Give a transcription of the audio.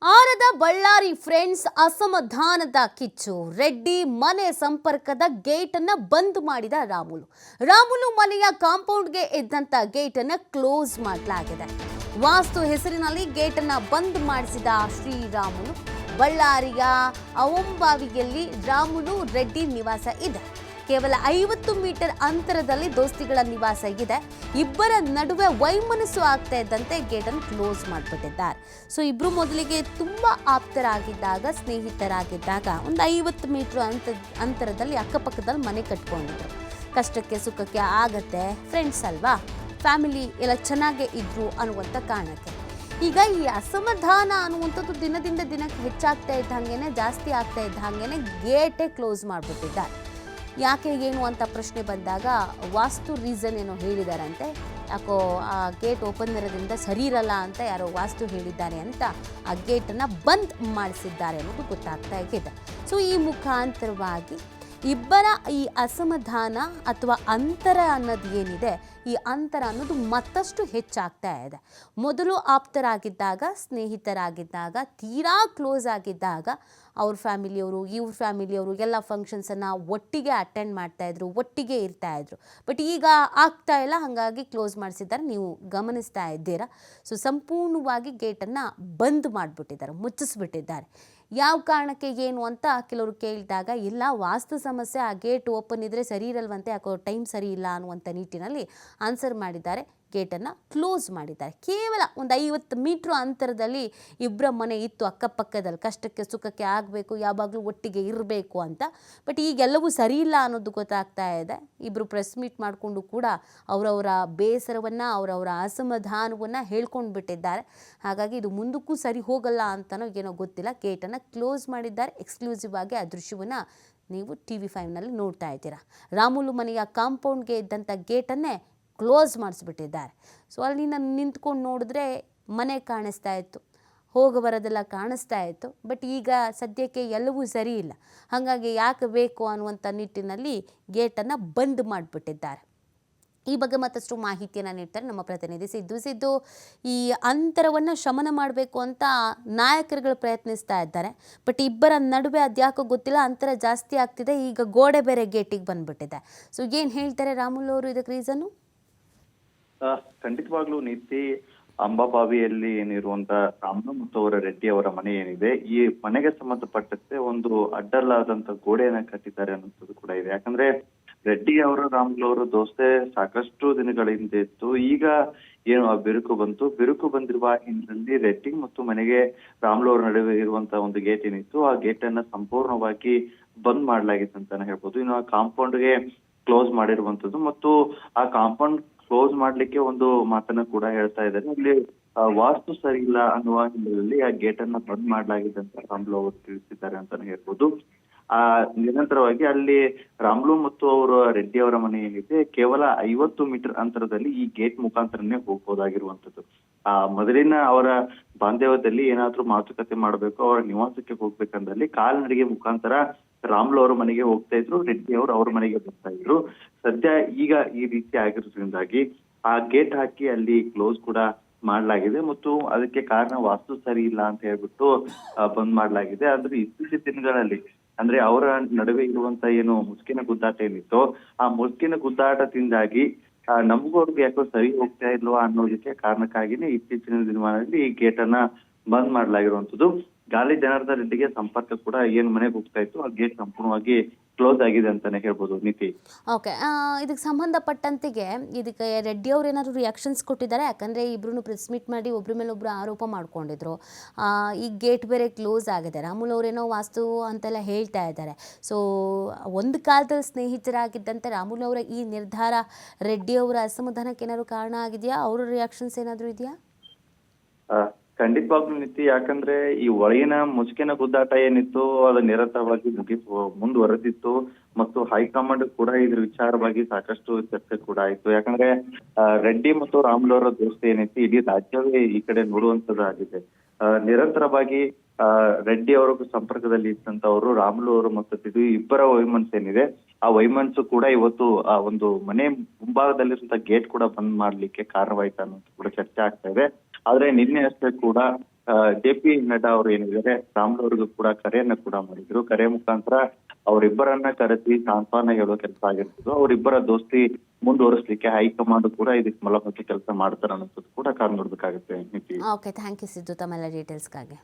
ಆರದ Ballari friends ಅಸಮಾಧಾನದ ಕಿಚ್ಚು. ರೆಡ್ಡಿ ಮನೆ ಸಂಪರ್ಕದ ಗೇಟ್ ಅನ್ನ ಬಂದ್ ಮಾಡಿದ ರಾಮುಲು ಮನೆಯ ಕಾಂಪೌಂಡ್ಗೆ ಇದ್ದಂತ ಗೇಟ್ ಅನ್ನ ಕ್ಲೋಸ್ ಮಾಡಲಾಗಿದೆ. ವಾಸ್ತು ಹೆಸರಿನಲ್ಲಿ ಗೇಟ್ ಅನ್ನ ಬಂದ್ ಮಾಡಿಸಿದ ಶ್ರೀರಾಮುಲು. ಬಳ್ಳಾರಿಯ ಅವಂಬಾವಿಯಲ್ಲಿ ರಾಮುಲು ರೆಡ್ಡಿ ನಿವಾಸ ಇದೆ. ಕೇವಲ 50 ಮೀಟರ್ ಅಂತರದಲ್ಲಿ ದೋಸ್ತಿಗಳ ನಿವಾಸ ಇದೆ. ಇಬ್ಬರ ನಡುವೆ ವೈಮನಸ್ಸು ಆಗ್ತಾ ಇದ್ದಂತೆ ಗೇಟ್ ಅನ್ನು ಕ್ಲೋಸ್ ಮಾಡಿಬಿಟ್ಟಿದ್ದಾರೆ. ಸೊ ಇಬ್ರು ಮೊದಲಿಗೆ ತುಂಬಾ ಆಪ್ತರಾಗಿದ್ದಾಗ, ಸ್ನೇಹಿತರಾಗಿದ್ದಾಗ ಒಂದು 50 ಮೀಟರ್ ಅಂತರದಲ್ಲಿ ಅಕ್ಕಪಕ್ಕದಲ್ಲಿ ಮನೆ ಕಟ್ಕೊಂಡಿದ್ರು. ಕಷ್ಟಕ್ಕೆ ಸುಖಕ್ಕೆ ಆಗತ್ತೆ, ಫ್ರೆಂಡ್ಸ್ ಅಲ್ವಾ, ಫ್ಯಾಮಿಲಿ ಎಲ್ಲ ಚೆನ್ನಾಗೇ ಇದ್ರು ಅನ್ನುವಂಥ ಕಾರಣಕ್ಕೆ ಈಗ ಈ ಅಸಮಾಧಾನ ಅನ್ನುವಂಥದ್ದು ದಿನದಿಂದ ದಿನಕ್ಕೆ ಹೆಚ್ಚಾಗ್ತಾ ಇದ್ದ ಹಾಗೇನೆ, ಜಾಸ್ತಿ ಆಗ್ತಾ ಇದ್ದ ಹಾಗೇನೆ ಗೇಟೇ ಕ್ಲೋಸ್ ಮಾಡಿಬಿಟ್ಟಿದ್ದಾರೆ. ಯಾಕೆ ಏನು ಅಂತ ಪ್ರಶ್ನೆ ಬಂದಾಗ ವಾಸ್ತು ರೀಸನ್ ಏನೋ ಹೇಳಿದಾರಂತೆ. ಯಾಕೋ ಆ ಗೇಟ್ ಓಪನ್ ಇರೋದ್ರಿಂದ ಸರಿ ಇರಲ್ಲ ಅಂತ ಯಾರೋ ವಾಸ್ತು ಹೇಳಿದ್ದಾರೆ ಅಂತ ಆ ಗೇಟನ್ನು ಬಂದ್ ಮಾಡಿಸಿದ್ದಾರೆ ಅನ್ನೋದು ಗೊತ್ತಾಗ್ತಾ ಇದೆ. ಸೊ ಈ ಮುಖಾಂತರವಾಗಿ ಇಬ್ಬರ ಈ ಅಸಮಾಧಾನ ಅಥವಾ ಅಂತರ ಅನ್ನೋದು ಏನಿದೆ, ಈ ಅಂತರ ಅನ್ನೋದು ಮತ್ತಷ್ಟು ಹೆಚ್ಚಾಗ್ತಾ ಇದೆ. ಮೊದಲು ಆಪ್ತರಾಗಿದ್ದಾಗ, ಸ್ನೇಹಿತರಾಗಿದ್ದಾಗ, ತೀರಾ ಕ್ಲೋಸ್ ಆಗಿದ್ದಾಗ ಅವ್ರ ಫ್ಯಾಮಿಲಿಯವರು, ಇವ್ರ ಫ್ಯಾಮಿಲಿಯವರು ಎಲ್ಲ ಫಂಕ್ಷನ್ಸನ್ನು ಒಟ್ಟಿಗೆ ಅಟೆಂಡ್ ಮಾಡ್ತಾಯಿದ್ರು, ಒಟ್ಟಿಗೆ ಇರ್ತಾಯಿದ್ರು. ಬಟ್ ಈಗ ಆಗ್ತಾ ಇಲ್ಲ, ಹಾಗಾಗಿ ಕ್ಲೋಸ್ ಮಾಡಿಸಿದ್ದಾರೆ. ನೀವು ಗಮನಿಸ್ತಾ ಇದ್ದೀರಾ. ಸೊ ಸಂಪೂರ್ಣವಾಗಿ ಗೇಟನ್ನು ಬಂದ್ ಮಾಡಿಬಿಟ್ಟಿದ್ದಾರೆ, ಮುಚ್ಚಿಸ್ಬಿಟ್ಟಿದ್ದಾರೆ. ಯಾವ ಕಾರಣಕ್ಕೆ ಏನು ಅಂತ ಕೆಲವರು ಕೇಳಿದಾಗ, ಇಲ್ಲ ವಾಸ್ತು ಸಮಸ್ಯೆ, ಆ ಗೇಟ್ ಓಪನ್ ಇದ್ದರೆ ಸರಿ ಇರಲ್ವಂತೆ, ಯಾಕೋ ಟೈಮ್ ಸರಿ ಇಲ್ಲ ಅನ್ನುವಂಥ ನಿಟ್ಟಿನಲ್ಲಿ ಆನ್ಸರ್ ಮಾಡಿದ್ದಾರೆ. ಗೇಟನ್ನು ಕ್ಲೋಸ್ ಮಾಡಿದ್ದಾರೆ. ಕೇವಲ ಒಂದು 50 ಮೀಟ್ರ್ ಅಂತರದಲ್ಲಿ ಇಬ್ಬರ ಮನೆ ಇತ್ತು, ಅಕ್ಕಪಕ್ಕದಲ್ಲಿ. ಕಷ್ಟಕ್ಕೆ ಸುಖಕ್ಕೆ ಆಗಬೇಕು, ಯಾವಾಗಲೂ ಒಟ್ಟಿಗೆ ಇರಬೇಕು ಅಂತ. ಬಟ್ ಈಗೆಲ್ಲವೂ ಸರಿ ಇಲ್ಲ ಅನ್ನೋದು ಗೊತ್ತಾಗ್ತಾ ಇದೆ. ಇಬ್ಬರು ಪ್ರೆಸ್ ಮೀಟ್ ಮಾಡಿಕೊಂಡು ಕೂಡ ಅವರವರ ಬೇಸರವನ್ನು, ಅವರವರ ಅಸಮಾಧಾನವನ್ನು ಹೇಳ್ಕೊಂಡು ಬಿಟ್ಟಿದ್ದಾರೆ. ಹಾಗಾಗಿ ಇದು ಮುಂದಕ್ಕೂ ಸರಿ ಹೋಗಲ್ಲ ಅಂತನೋ ಏನೋ ಗೊತ್ತಿಲ್ಲ, ಗೇಟನ್ನು ಕ್ಲೋಸ್ ಮಾಡಿದ್ದಾರೆ. ಎಕ್ಸ್ಕ್ಲೂಸಿವ್ ಆಗಿ ಆ ದೃಶ್ಯವನ್ನು ನೀವು TV5ನಲ್ಲಿ ನೋಡ್ತಾ ಇದ್ದೀರಾ. ರಾಮುಲು ಮನೆಯ ಕಾಂಪೌಂಡ್ಗೆ ಇದ್ದಂಥ ಗೇಟನ್ನೇ ಕ್ಲೋಸ್ ಮಾಡಿಸ್ಬಿಟ್ಟಿದ್ದಾರೆ. ಸೊ ಅಲ್ಲಿ ನಾನು ನಿಂತ್ಕೊಂಡು ನೋಡಿದ್ರೆ ಮನೆ ಕಾಣಿಸ್ತಾ ಇತ್ತು, ಹೋಗಿ ಬರೋದೆಲ್ಲ ಕಾಣಿಸ್ತಾ ಇತ್ತು. ಬಟ್ ಈಗ ಸದ್ಯಕ್ಕೆ ಎಲ್ಲವೂ ಸರಿ ಇಲ್ಲ, ಹಾಗಾಗಿ ಯಾಕೆ ಬೇಕು ಅನ್ನುವಂಥ ನಿಟ್ಟಿನಲ್ಲಿ ಗೇಟನ್ನು ಬಂದ್ ಮಾಡಿಬಿಟ್ಟಿದ್ದಾರೆ. ಈ ಬಗ್ಗೆ ಮತ್ತಷ್ಟು ಮಾಹಿತಿಯನ್ನು ನೀಡ್ತಾರೆ ನಮ್ಮ ಪ್ರತಿನಿಧಿ ಸಿದ್ದು. ಈ ಅಂತರವನ್ನು ಶಮನ ಮಾಡಬೇಕು ಅಂತ ನಾಯಕರುಗಳು ಪ್ರಯತ್ನಿಸ್ತಾ ಇದ್ದಾರೆ. ಬಟ್ ಇಬ್ಬರ ನಡುವೆ ಅದ್ಯಾಕೋ ಗೊತ್ತಿಲ್ಲ, ಅಂತರ ಜಾಸ್ತಿ ಆಗ್ತಿದೆ. ಈಗ ಗೋಡೆ ಬೇರೆ ಗೇಟಿಗೆ ಬಂದ್ಬಿಟ್ಟಿದೆ. ಸೊ ಏನು ಹೇಳ್ತಾರೆ ರಾಮುಲು ಅವರು ಇದಕ್ಕೆ ರೀಸನ್ನು? ಖಂಡಿತವಾಗ್ಲೂ ನೀತಿ, ಅಂಬಾಬಾವಿಯಲ್ಲಿ ಏನಿರುವಂತ ರಾಮುಲು ಮತ್ತು ಅವರ ರೆಡ್ಡಿ ಅವರ ಮನೆ ಏನಿದೆ, ಈ ಮನೆಗೆ ಸಂಬಂಧಪಟ್ಟಂತೆ ಒಂದು ಅಡ್ಡಲಾದಂತ ಗೋಡೆಯನ್ನ ಕಟ್ಟಿದ್ದಾರೆ ಅನ್ನೋದು ಕೂಡ ಇದೆ. ಯಾಕಂದ್ರೆ ರೆಡ್ಡಿ ಅವರು, ರಾಮುಲು ಅವರು ದೋಸ್ತೆ ಸಾಕಷ್ಟು ದಿನಗಳ ಹಿಂದೆ ಇತ್ತು. ಈಗ ಏನು ಆ ಬಿರುಕು ಬಂದಿರುವ ಹಿನ್ನೆಲೆಯಲ್ಲಿ ರೆಡ್ಡಿ ಮತ್ತು ಮನೆಗೆ ರಾಮುಲು ಅವರ ನಡುವೆ ಇರುವಂತಹ ಒಂದು ಗೇಟ್ ಏನಿತ್ತು, ಆ ಗೇಟ್ ಅನ್ನ ಸಂಪೂರ್ಣವಾಗಿ ಬಂದ್ ಮಾಡಲಾಗಿತ್ತು ಅಂತಾನೆ ಹೇಳ್ಬೋದು. ಇನ್ನು ಆ ಕಾಂಪೌಂಡ್ಗೆ ಕ್ಲೋಸ್ ಮಾಡಿರುವಂತದ್ದು ಮತ್ತು ಆ ಕಾಂಪೌಂಡ್ ಕ್ಲೋಸ್ ಮಾಡ್ಲಿಕ್ಕೆ ಒಂದು ಮಾತನ್ನ ಕೂಡ ಹೇಳ್ತಾ ಇದ್ದಾರೆ. ಇಲ್ಲಿ ವಾಸ್ತು ಸರಿ ಇಲ್ಲ ಅನ್ನುವ ಹಿನ್ನೆಲೆಯಲ್ಲಿ ಆ ಗೇಟ್ ಅನ್ನ ಬಂದ್ ಮಾಡಲಾಗಿದೆ ಅಂತ ರಾಮುಲು ಅವರು ತಿಳಿಸಿದ್ದಾರೆ ಅಂತಾನೆ ಹೇಳ್ಬೋದು. ನಿರಂತರವಾಗಿ ಅಲ್ಲಿ ರಾಮುಲು ಮತ್ತು ಅವರು ರೆಡ್ಡಿ ಅವರ ಮನೆ ಏನಿದೆ, ಕೇವಲ 50 ಮೀಟರ್ ಅಂತರದಲ್ಲಿ ಈ ಗೇಟ್ ಮುಖಾಂತರನೇ ಹೋಗ್ಬೋದಾಗಿರುವಂತದ್ದು. ಮೊದಲಿನ ಅವರ ಬಾಂಧವ್ಯದಲ್ಲಿ ಏನಾದ್ರೂ ಮಾತುಕತೆ ಮಾಡ್ಬೇಕು, ಅವರ ನಿವಾಸಕ್ಕೆ ಹೋಗ್ಬೇಕಂದಲ್ಲಿ ಕಾಲ್ನಡಿಗೆ ಮುಖಾಂತರ ರಾಮುಲು ಅವರ ಮನೆಗೆ ಹೋಗ್ತಾ ಇದ್ರು, ರೆಡ್ಡಿ ಅವರು ಅವ್ರ ಮನೆಗೆ ಬರ್ತಾ ಇದ್ರು. ಸದ್ಯ ಈಗ ಈ ರೀತಿ ಆಗಿರೋದ್ರಿಂದಾಗಿ ಆ ಗೇಟ್ ಹಾಕಿ ಅಲ್ಲಿ ಕ್ಲೋಸ್ ಕೂಡ ಮಾಡಲಾಗಿದೆ ಮತ್ತು ಅದಕ್ಕೆ ಕಾರಣ ವಾಸ್ತು ಸರಿ ಇಲ್ಲ ಅಂತ ಹೇಳ್ಬಿಟ್ಟು ಬಂದ್ ಮಾಡಲಾಗಿದೆ. ಆದ್ರೆ ಇತ್ತೀಚಿನ ದಿನಗಳಲ್ಲಿ ಅಂದ್ರೆ ಅವರ ನಡುವೆ ಇರುವಂತ ಏನು ಮುಸ್ಕಿನ ಗುದ್ದಾಟ ಏನಿತ್ತು, ಆ ಮುಸ್ಕಿನ ಗುದ್ದಾಟದಿಂದಾಗಿ ನಮಗೂ ಅವ್ರಿಗೆ ಯಾಕೋ ಸರಿ ಹೋಗ್ತಾ ಇಲ್ವಾ ಅನ್ನೋದಕ್ಕೆ ಕಾರಣಕ್ಕಾಗಿನೇ ಇತ್ತೀಚಿನ ದಿನಮಾನದಲ್ಲಿ ಈ ಗೇಟ್ ಅನ್ನ ಬಂದ್ ಮಾಡಲಾಗಿರುವಂತದ್ದು. ಗಾಲಿ ಜನಾರ್ದನ್ ರೆಡ್ಡಿಗೆ ಸಂಪರ್ಕ ಕೂಡ ಏನ್ ಮನೆಗೆ ಹೋಗ್ತಾ ಇತ್ತು, ಆ ಗೇಟ್ ಸಂಪೂರ್ಣವಾಗಿ ಕ್ಲೋಸ್ ಆಗಿದೆ ಅಂತಾನೆ ಹೇಳ್ಬೋದು ನೀತಿ. ಓಕೆ, ಇದಕ್ಕೆ ಸಂಬಂಧಪಟ್ಟಂತೆಗೆ ಇದಕ್ಕೆ ರೆಡ್ಡಿ ಅವ್ರು ಏನಾದ್ರು ರಿಯಾಕ್ಷನ್ಸ್ ಕೊಟ್ಟಿದ್ದಾರೆ? ಯಾಕಂದರೆ ಇಬ್ರು ಪ್ರೆಸ್ ಮೀಟ್ ಮಾಡಿ ಒಬ್ಬರ ಮೇಲೆ ಒಬ್ಬರು ಆರೋಪ ಮಾಡ್ಕೊಂಡಿದ್ರು. ಈ ಗೇಟ್ ಬೇರೆ ಕ್ಲೋಸ್ ಆಗಿದೆ, ರಾಮುಲು ಅವರೇನೋ ವಾಸ್ತು ಅಂತೆಲ್ಲ ಹೇಳ್ತಾ ಇದ್ದಾರೆ. ಸೊ ಒಂದು ಕಾಲದಲ್ಲಿ ಸ್ನೇಹಿತರಾಗಿದ್ದಂತೆ ರಾಮುಲು ಅವರ ಈ ನಿರ್ಧಾರ ರೆಡ್ಡಿ ಅವರ ಅಸಮಾಧಾನಕ್ಕೆ ಏನಾದ್ರು ಕಾರಣ ಆಗಿದೆಯಾ? ಅವರ ರಿಯಾಕ್ಷನ್ಸ್ ಏನಾದರೂ ಇದೆಯಾ? ಖಂಡಿತವಾಗ್ಲೂ ನೀತಿ, ಯಾಕಂದ್ರೆ ಈ ಒಳಗಿನ ಮುಸುಕಿನ ಗುದ್ದಾಟ ಏನಿತ್ತು ಅದು ನಿರಂತರವಾಗಿ ಮುಂದುವರೆದಿತ್ತು ಮತ್ತು ಹೈಕಮಾಂಡ್ ಕೂಡ ಇದ್ರ ವಿಚಾರವಾಗಿ ಸಾಕಷ್ಟು ಚರ್ಚೆ ಕೂಡ ಆಯ್ತು. ಯಾಕಂದ್ರೆ ರೆಡ್ಡಿ ಮತ್ತು ರಾಮುಲು ಅವರ ದೋಸ್ತಿ ಏನೈತಿ, ಇಡೀ ರಾಜ್ಯವೇ ಈ ಕಡೆ ನೋಡುವಂತದ್ದಾಗಿದೆ. ನಿರಂತರವಾಗಿ ರೆಡ್ಡಿ ಅವರ ಸಂಪರ್ಕದಲ್ಲಿ ಇದ್ದಂತವರು ರಾಮುಲು ಅವರು ಮತ್ತು ಇಬ್ಬರ ವೈಮನಸ್ಸು ಏನಿದೆ, ಆ ವೈಮನಸ್ಸು ಕೂಡ ಇವತ್ತು ಆ ಒಂದು ಮನೆ ಮುಂಭಾಗದಲ್ಲಿರುವಂತಹ ಗೇಟ್ ಕೂಡ ಬಂದ್ ಮಾಡ್ಲಿಕ್ಕೆ ಕಾರಣವಾಯ್ತು ಅನ್ನೋದು ಕೂಡ ಚರ್ಚೆ ಆಗ್ತಾ ಇದೆ. ಆದ್ರೆ ನಿನ್ನೆ ಅಷ್ಟೇ ಕೂಡ JP ನಡ್ಡಾ ಅವರು ಏನಿದ್ದಾರೆ ರಾಮ್ಲವ್ರಿಗೂ ಕೂಡ ಕರೆಯನ್ನ ಕೂಡ ಮಾಡಿದ್ರು. ಕರೆ ಮುಖಾಂತರ ಅವರಿಬ್ಬರನ್ನ ಕರೆಸಿ ಸಾಂತ್ವನ ಹೇಳೋ ಕೆಲಸ ಆಗಿರ್ಬೋದು. ಅವರಿಬ್ಬರ ದೋಸ್ತಿ ಮುಂದುವರಿಸಲಿಕ್ಕೆ ಹೈಕಮಾಂಡ್ ಕೂಡ ಇದಕ್ಕೆ ಮಲಮುಖಿ ಕೆಲಸ ಮಾಡ್ತಾರೆ ಅನ್ನೋದು ಕೂಡ ಕಾದ್ ನೋಡ್ಬೇಕಾಗುತ್ತೆ ನೀತಿ. ಓಕೆ, ಥ್ಯಾಂಕ್ ಯು ಸಿದ್ದು ತಮ್ಮೆಲ್ಲ ಡೀಟೇಲ್ಸ್ಗಾಗಿ.